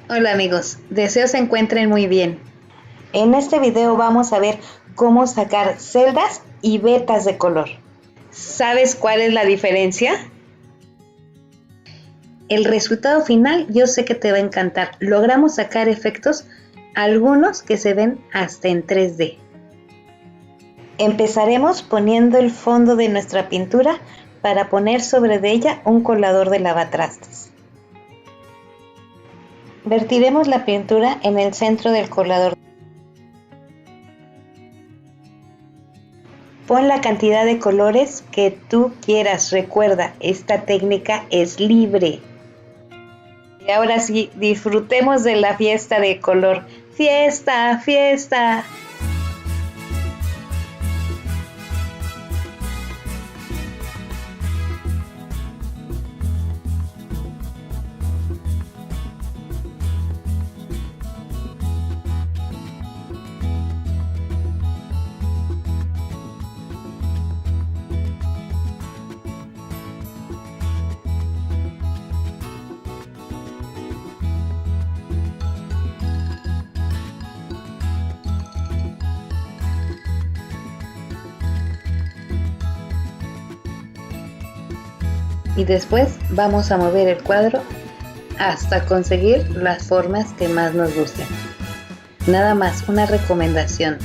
Hola amigos, deseo se encuentren muy bien. En este video vamos a ver cómo sacar celdas y vetas de color. ¿Sabes cuál es la diferencia? El resultado final yo sé que te va a encantar. Logramos sacar efectos, algunos que se ven hasta en 3D. Empezaremos poniendo el fondo de nuestra pintura para poner sobre de ella un colador de lavatrastes. Vertiremos la pintura en el centro del colador. Pon la cantidad de colores que tú quieras. Recuerda, esta técnica es libre. Y ahora sí, disfrutemos de la fiesta de color. ¡Fiesta, fiesta! Y después vamos a mover el cuadro hasta conseguir las formas que más nos gusten. Nada más una recomendación: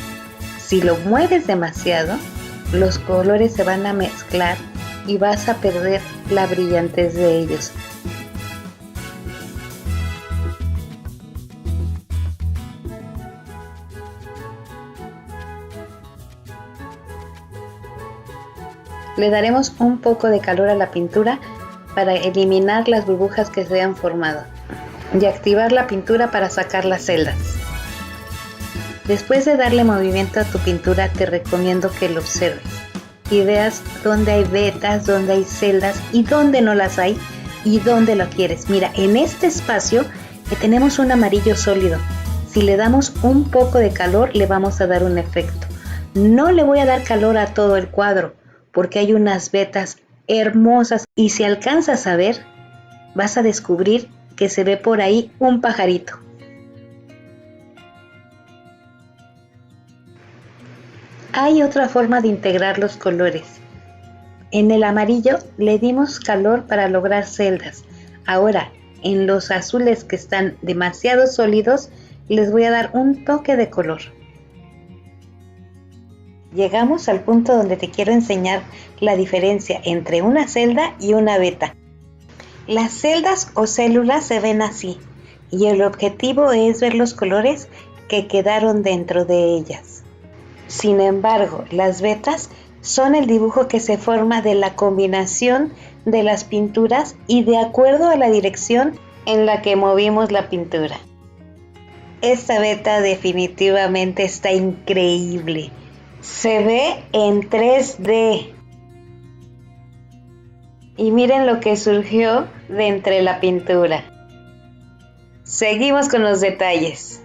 si lo mueves demasiado, los colores se van a mezclar y vas a perder la brillantez de ellos. Le daremos un poco de calor a la pintura para eliminar las burbujas que se han formado y activar la pintura para sacar las celdas. Después de darle movimiento a tu pintura, te recomiendo que lo observes y veas dónde hay vetas, dónde hay celdas y dónde no las hay y dónde lo quieres. Mira, en este espacio que tenemos un amarillo sólido, si le damos un poco de calor le vamos a dar un efecto. No le voy a dar calor a todo el cuadro porque hay unas vetas hermosas y si alcanzas a ver, vas a descubrir que se ve por ahí un pajarito. Hay otra forma de integrar los colores. En el amarillo le dimos calor para lograr celdas. Ahora, en los azules que están demasiado sólidos, les voy a dar un toque de color. Llegamos al punto donde te quiero enseñar la diferencia entre una celda y una veta. Las celdas o células se ven así y el objetivo es ver los colores que quedaron dentro de ellas. Sin embargo, las vetas son el dibujo que se forma de la combinación de las pinturas y de acuerdo a la dirección en la que movimos la pintura. Esta veta definitivamente está increíble. Se ve en 3D. Y miren lo que surgió de entre la pintura. Seguimos con los detalles.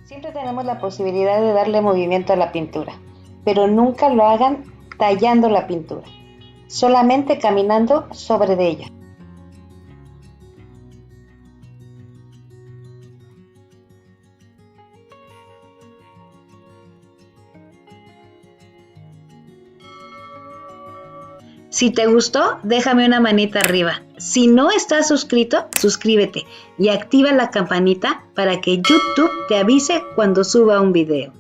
Siempre tenemos la posibilidad de darle movimiento a la pintura, pero nunca lo hagan tallando la pintura, solamente caminando sobre de ella. Si te gustó, déjame una manita arriba. Si no estás suscrito, suscríbete y activa la campanita para que YouTube te avise cuando suba un video.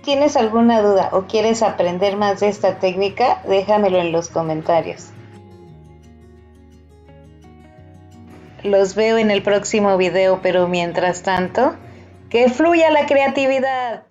¿Tienes alguna duda o quieres aprender más de esta técnica? Déjamelo en los comentarios. Los veo en el próximo video, pero mientras tanto, ¡que fluya la creatividad!